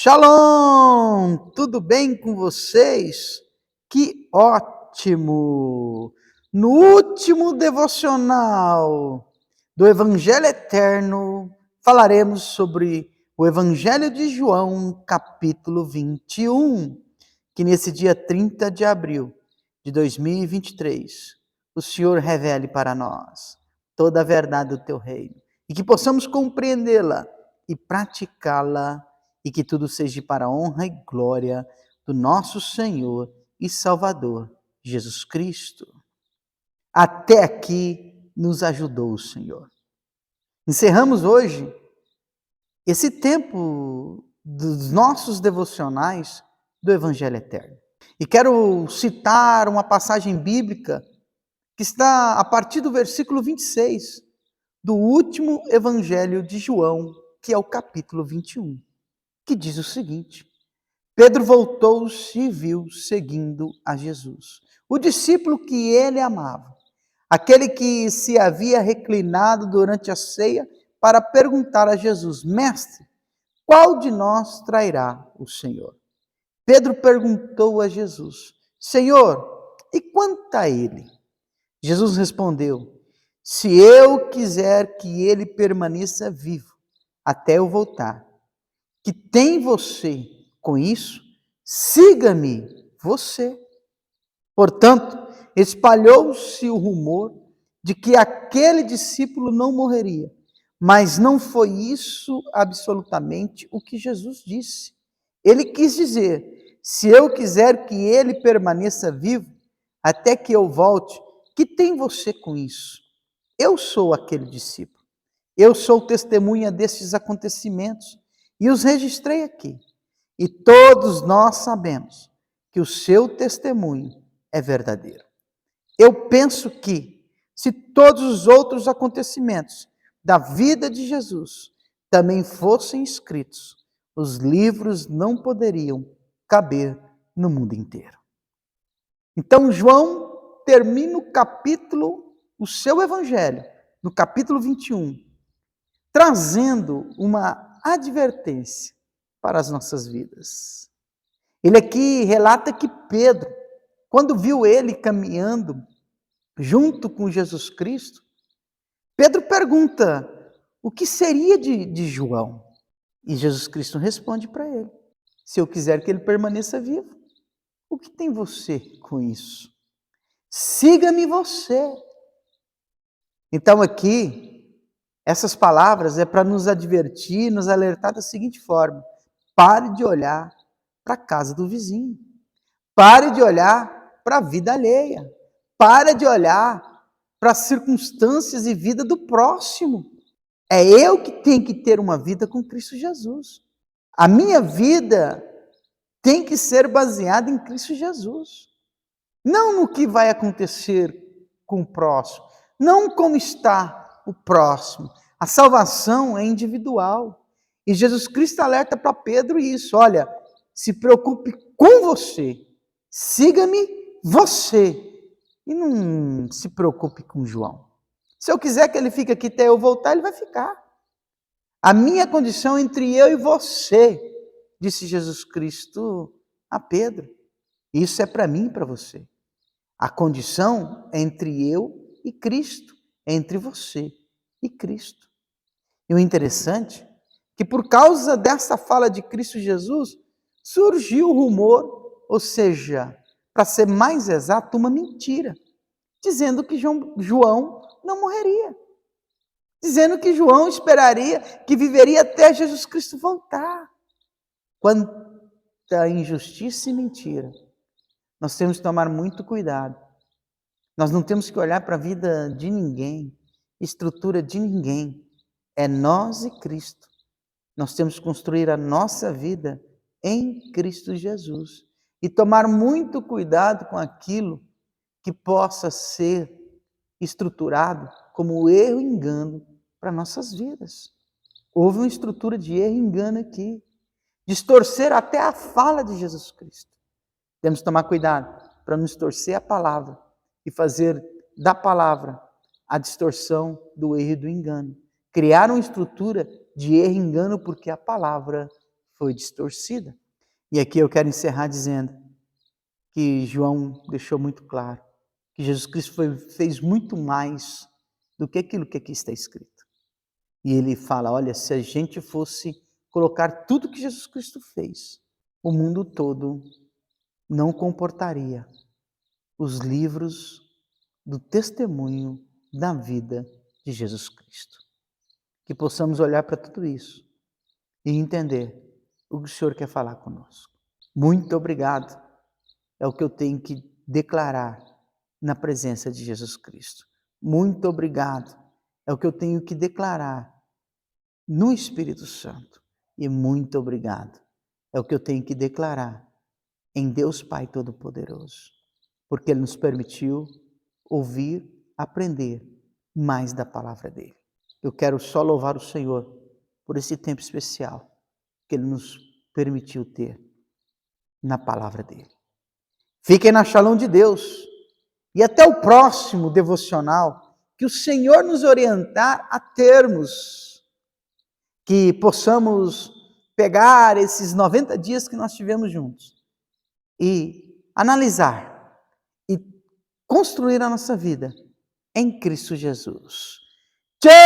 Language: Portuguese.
Shalom! Tudo bem com vocês? Que ótimo! No último devocional do Evangelho Eterno, falaremos sobre o Evangelho de João, capítulo 21, que nesse dia 30 de abril de 2023, o Senhor revele para nós toda a verdade do teu reino e que possamos compreendê-la e praticá-la e que tudo seja para a honra e glória do nosso Senhor e Salvador, Jesus Cristo. Até aqui nos ajudou o Senhor. Encerramos hoje esse tempo dos nossos devocionais do Evangelho Eterno. E quero citar uma passagem bíblica que está a partir do versículo 26 do último Evangelho de João, que é o capítulo 21. Que diz o seguinte: Pedro voltou-se e viu seguindo a Jesus, o discípulo que ele amava, aquele que se havia reclinado durante a ceia para perguntar a Jesus: Mestre, qual de nós trairá o Senhor? Pedro perguntou a Jesus: Senhor, e quanto a ele? Jesus respondeu: Se eu quiser que ele permaneça vivo até eu voltar, que tem você com isso? Siga-me você. Portanto, espalhou-se o rumor de que aquele discípulo não morreria, mas não foi isso absolutamente o que Jesus disse. Ele quis dizer: se eu quiser que ele permaneça vivo até que eu volte, que tem você com isso? Eu sou aquele discípulo. Eu sou testemunha desses acontecimentos e os registrei aqui. E todos nós sabemos que o seu testemunho é verdadeiro. Eu penso que, se todos os outros acontecimentos da vida de Jesus também fossem escritos, os livros não poderiam caber no mundo inteiro. Então, João termina o capítulo, o seu evangelho, no capítulo 21, trazendo uma advertência para as nossas vidas. Ele aqui relata que Pedro, quando viu ele caminhando junto com Jesus Cristo, Pedro pergunta: o que seria de João? E Jesus Cristo responde para ele: se eu quiser que ele permaneça vivo, o que tem você com isso? Siga-me você. Então aqui, essas palavras é para nos advertir, nos alertar da seguinte forma: pare de olhar para a casa do vizinho. Pare de olhar para a vida alheia. Pare de olhar para as circunstâncias e vida do próximo. É eu que tenho que ter uma vida com Cristo Jesus. A minha vida tem que ser baseada em Cristo Jesus. Não no que vai acontecer com o próximo. Não como está o próximo. A salvação é individual. E Jesus Cristo alerta para Pedro isso. Olha, se preocupe com você. Siga-me você. E não se preocupe com João. Se eu quiser que ele fique aqui até eu voltar, ele vai ficar. A minha condição entre eu e você, disse Jesus Cristo a Pedro. Isso é para mim e para você. A condição é entre eu e Cristo, é entre você e Cristo. E o interessante é que por causa dessa fala de Cristo Jesus, surgiu o rumor, ou seja, para ser mais exato, uma mentira, dizendo que João não morreria, dizendo que João esperaria, que viveria até Jesus Cristo voltar. Quanta injustiça e mentira. Nós temos que tomar muito cuidado. Nós não temos que olhar para a vida de ninguém, estrutura de ninguém. É nós e Cristo. Nós temos que construir a nossa vida em Cristo Jesus e tomar muito cuidado com aquilo que possa ser estruturado como erro e engano para nossas vidas. Houve uma estrutura de erro e engano aqui, distorcer até a fala de Jesus Cristo. Temos que tomar cuidado para não distorcer a palavra e fazer da palavra a distorção do erro e do engano. Criar uma estrutura de erro e engano porque a palavra foi distorcida. E aqui eu quero encerrar dizendo que João deixou muito claro que Jesus Cristo fez muito mais do que aquilo que aqui está escrito. E ele fala, olha, se a gente fosse colocar tudo que Jesus Cristo fez, o mundo todo não comportaria os livros do testemunho da vida de Jesus Cristo. Que possamos olhar para tudo isso e entender o que o Senhor quer falar conosco. Muito obrigado, é o que eu tenho que declarar na presença de Jesus Cristo. Muito obrigado, é o que eu tenho que declarar no Espírito Santo. E muito obrigado, é o que eu tenho que declarar em Deus Pai Todo-Poderoso, porque Ele nos permitiu ouvir, aprender mais da palavra dEle. Eu quero só louvar o Senhor por esse tempo especial que Ele nos permitiu ter na palavra dEle. Fiquem na Shalom de Deus e até o próximo devocional, que o Senhor nos orientar a termos, que possamos pegar esses 90 dias que nós tivemos juntos e analisar e construir a nossa vida em Cristo Jesus. Tchau!